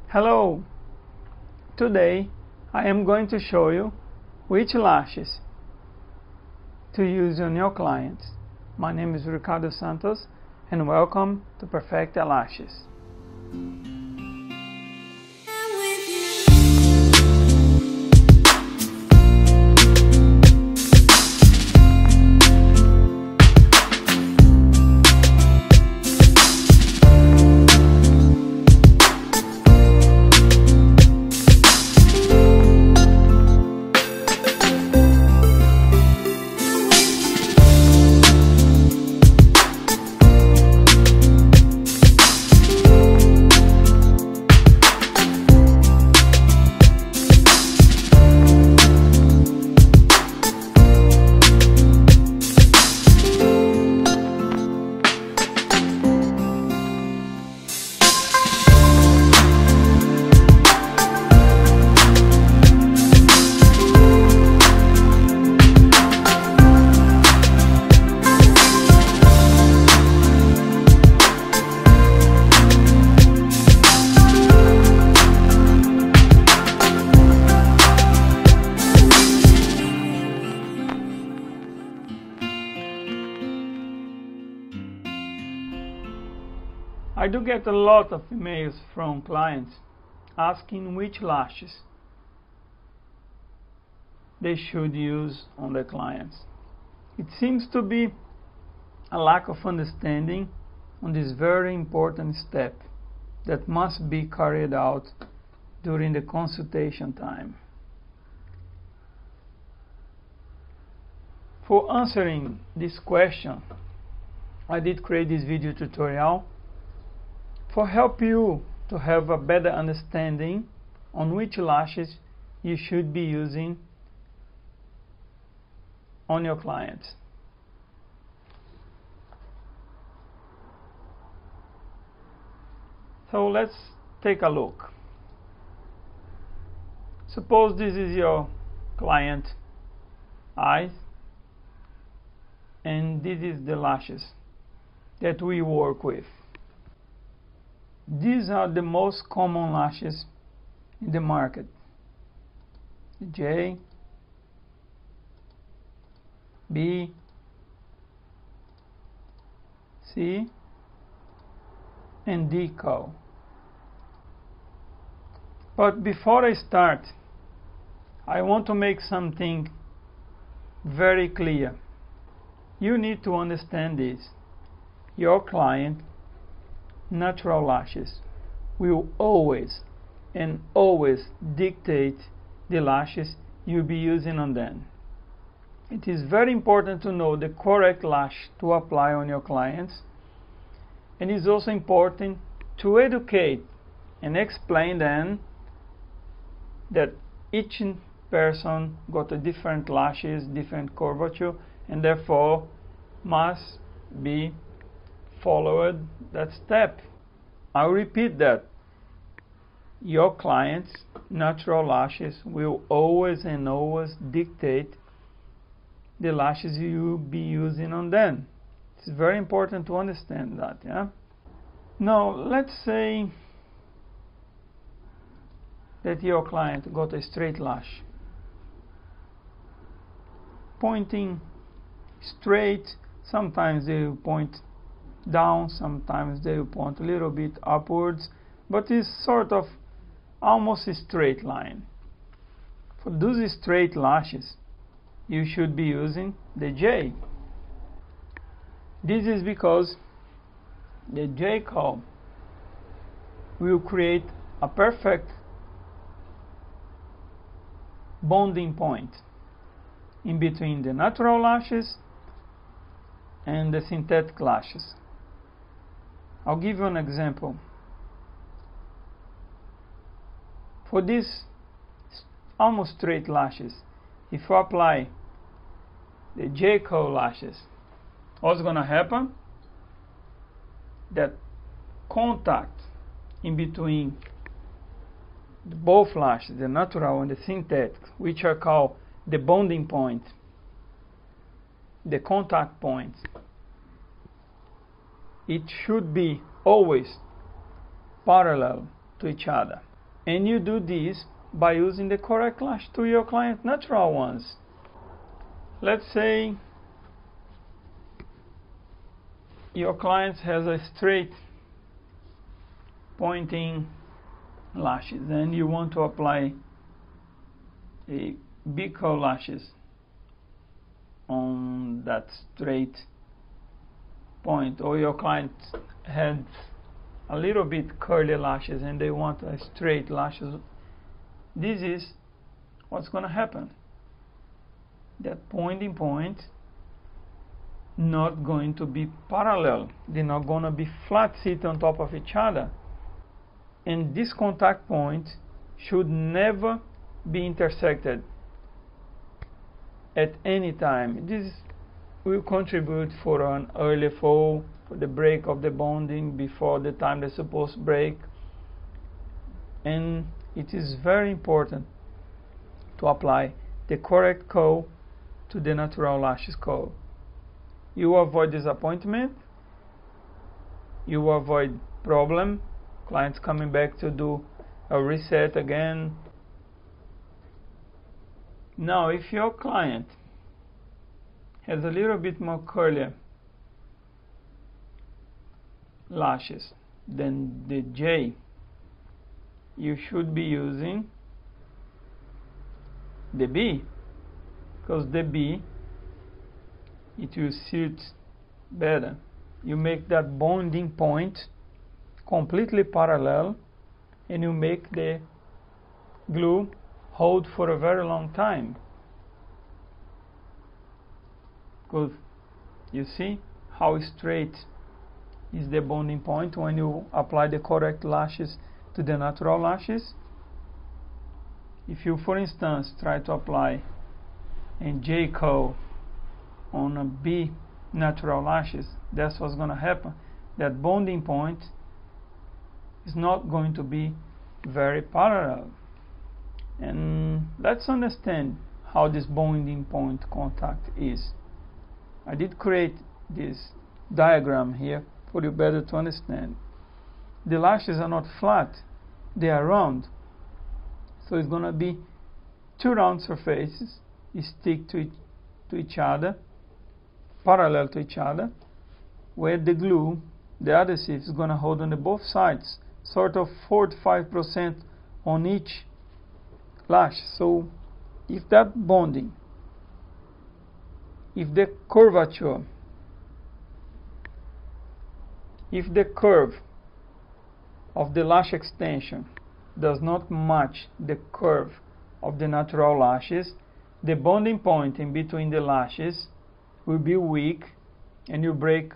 Hello! Today I am going to show you which lashes to use on your clients. My name is Ricardo Santos and welcome to Perfect Eyelashes. I do get a lot of emails from clients asking which lashes they should use on their clients. It seems to be a lack of understanding on this very important step that must be carried out during the consultation time. For answering this question, I did create this video tutorial for help you to have a better understanding on which lashes you should be using on your clients. So let's take a look. Suppose this is your client eyes and this is the lashes that we work with. These are the most common lashes in the market: the J, B, C, and D curl. But before I start, I want to make something very clear. You need to understand this. Your client natural lashes will always dictate the lashes you'll be using on them. It is very important to know the correct lash to apply on your clients, and it's also important to educate and explain them that each person got a different lashes, different curvature, and therefore must be followed that step. I'll repeat that. Your client's natural lashes will always dictate the lashes you'll be using on them. It's very important to understand that, yeah? Now, let's say that your client got a straight lash, pointing straight. Sometimes they will point down, sometimes they will point a little bit upwards, but it's sort of almost a straight line. For those straight lashes, you should be using the J. This is because the J curl will create a perfect bonding point in between the natural lashes and the synthetic lashes. I'll give you an example. For these almost straight lashes, if you apply the J curl lashes, what's going to happen? That contact in between both lashes, the natural and the synthetic, which are called the bonding point, the contact point, it should be always parallel to each other. And you do this by using the correct lash to your client natural ones. Let's say your client has a straight pointing lashes and you want to apply a big curl lashes on that straight point, or your client had a little bit curly lashes and they want a straight lashes. This is what's going to happen. That pointing point not going to be parallel. They're not going to be flat sit on top of each other. And this contact point should never be intersected at any time. This will contribute for an early fall, for the break of the bonding before the time they're supposed to break. And it is very important to apply the correct curl to the natural lashes curl. You avoid disappointment, you avoid problem, clients coming back to do a reset again. Now, if your client has a little bit more curly lashes than the J, you should be using the B, because the B, it will suit better. You make that bonding point completely parallel and you make the glue hold for a very long time. Because you see how straight is the bonding point when you apply the correct lashes to the natural lashes. If you, for instance, try to apply a J curl on a B natural lashes, that's what's going to happen. That bonding point is not going to be very parallel. And let's understand how this bonding point contact is. I did create this diagram here for you better to understand. The lashes are not flat, they are round. So it's going to be two round surfaces stick to each other, parallel to each other, where the glue, the adhesive, is going to hold on the both sides, sort of 45% on each lash. So if that bonding, if the curvature, if the curve of the lash extension does not match the curve of the natural lashes, the bonding point in between the lashes will be weak and you break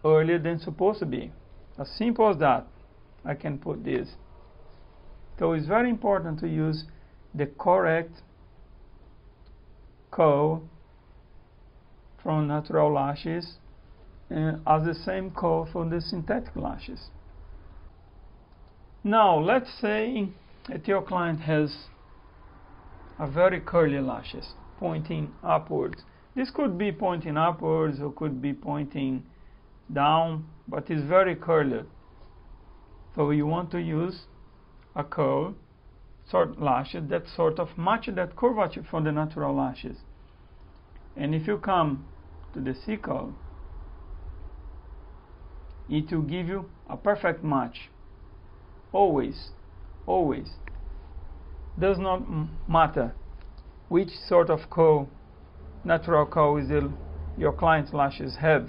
earlier than supposed to be. As simple as that, I can put this. So it's very important to use the correct curl from natural lashes and as the same curl for the synthetic lashes. Now let's say that your client has a very curly lashes pointing upwards. This could be pointing upwards or could be pointing down, but it's very curly. So you want to use a curl sort lashes that sort of match that curvature from the natural lashes. And if you come to the C curl, it will give you a perfect match. Always, always. Does not matter which sort of curl, natural curl is your client's lashes have.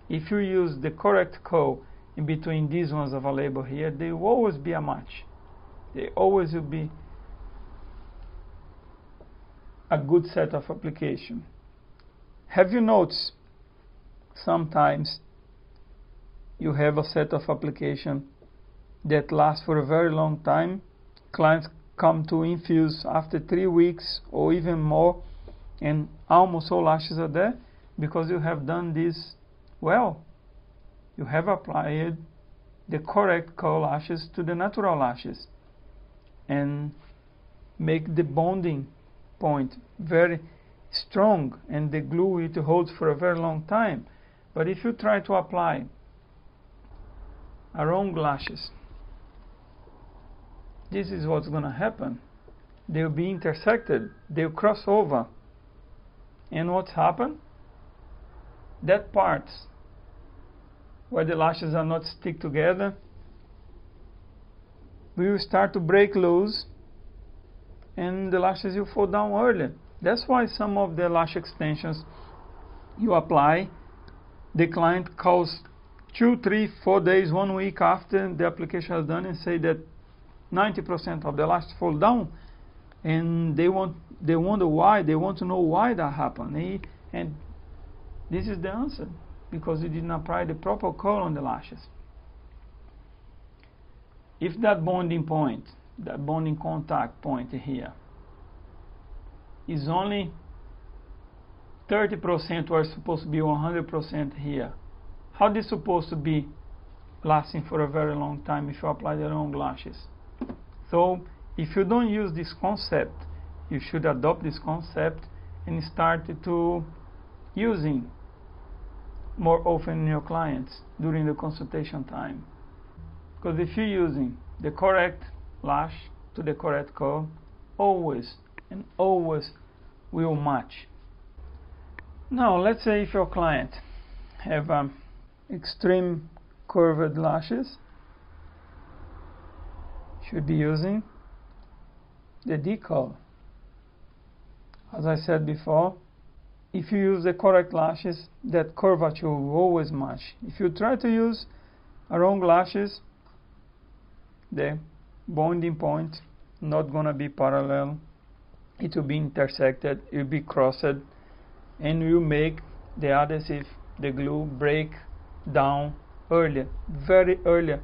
If you use the correct curl in between these ones available here, they will always be a match. They always will be a good set of application. Have you noticed sometimes you have a set of application that lasts for a very long time? Clients come to infuse after 3 weeks or even more, and almost all lashes are there because you have done this well. You have applied the correct curl lashes to the natural lashes and make the bonding point very strong, and the glue it holds for a very long time. But if you try to apply a wrong lashes this is what's going to happen. They'll be intersected, they'll cross over. And what's happened? That parts where the lashes are not stick together will start to break loose, and the lashes will fall down early. That's why some of the lash extensions you apply, the client calls 2, 3, 4 days, 1 week after the application is done and say that 90% of the lashes fall down, and they wonder why. They want to know why that happened. And this is the answer, because you didn't apply the proper curl on the lashes. If that bonding point, that bonding contact point here, is only 30% where it's supposed to be 100% here, how this supposed to be lasting for a very long time if you apply the wrong lashes? So if you don't use this concept, you should adopt this concept and start to using more often in your clients during the consultation time. Because if you're using the correct lash to the correct curl, always and always will match. Now let's say if your client have extreme curved lashes, should be using the decurl. As I said before, if you use the correct lashes, that curvature will always match. If you try to use wrong lashes, the bonding point not gonna be parallel, it will be intersected, it will be crossed, and will make the adhesive, the glue, break down earlier, very earlier.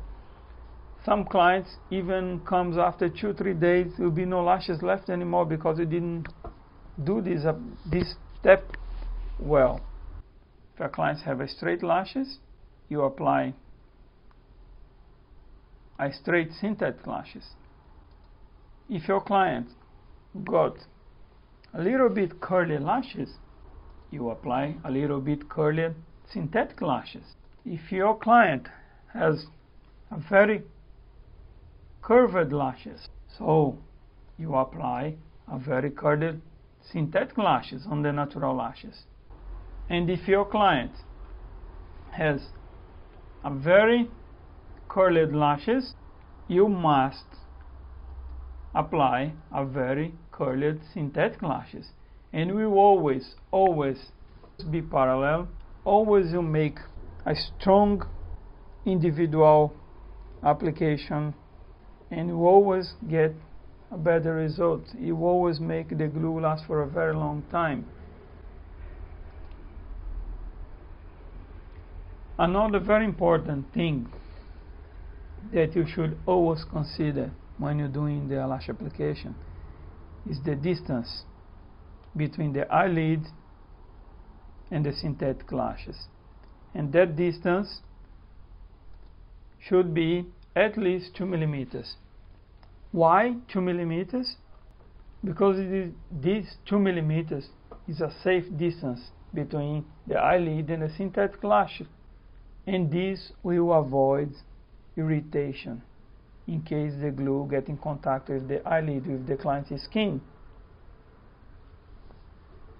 Some clients even comes after 2-3 days, there will be no lashes left anymore because you didn't do this step well. If your clients have a straight lashes, you apply a straight synthetic lashes. If your client got a little bit curly lashes, you apply a little bit curly synthetic lashes. If your client has a very curved lashes, so you apply a very curly synthetic lashes on the natural lashes. And if your client has a very curled lashes, you must apply a very curled synthetic lashes, and we will always be parallel. Always you make a strong individual application, and you always get a better result. You always make the glue last for a very long time. Another very important thing that you should always consider when you're doing the eyelash application is the distance between the eyelid and the synthetic lashes. And that distance should be at least 2 millimeters. Why 2 millimeters? Because this 2 millimeters is a safe distance between the eyelid and the synthetic lash, and this will avoid irritation in case the glue get in contact with the eyelid, with the client's skin.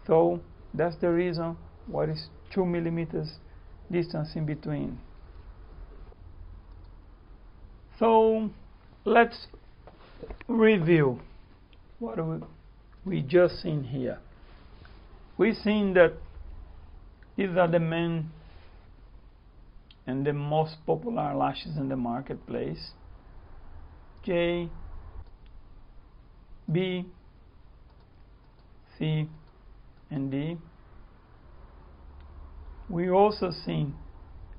So that's the reason why it's 2 millimeters distance in between. So let's review what we just seen here. We've seen that these are the main and the most popular lashes in the marketplace: J, B, C, and D. We also seen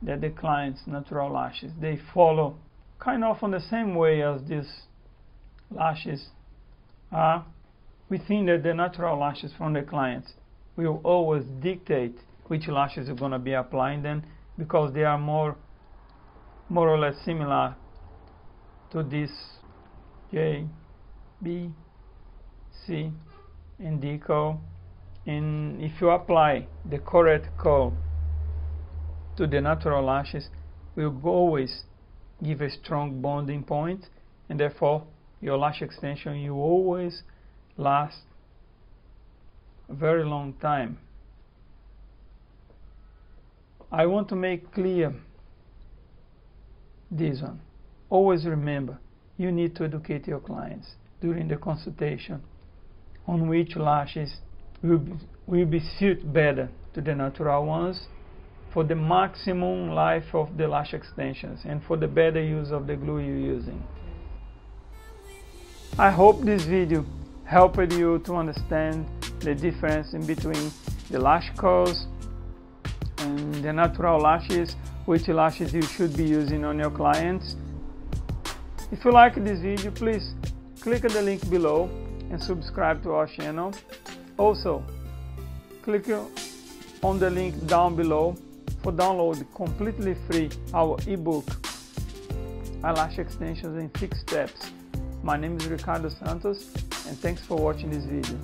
that the client's natural lashes, they follow kind of on the same way as these lashes are. We think that the natural lashes from the clients will always dictate which lashes you're going to be applying them, because they are more or less similar to this J, B, C, and D curl. And if you apply the correct curl to the natural lashes, will always give a strong bonding point, and therefore your lash extension will always last a very long time. I want to make clear this one. Always remember, you need to educate your clients during the consultation on which lashes will be suited better to the natural ones for the maximum life of the lash extensions and for the better use of the glue you're using. I hope this video helped you to understand the difference in between the lash curls and the natural lashes, which lashes you should be using on your clients. If you like this video, please click the link below and subscribe to our channel. Also, click on the link down below for download completely free our ebook, Eyelash Extensions in 6 Steps. My name is Ricardo Santos, and thanks for watching this video.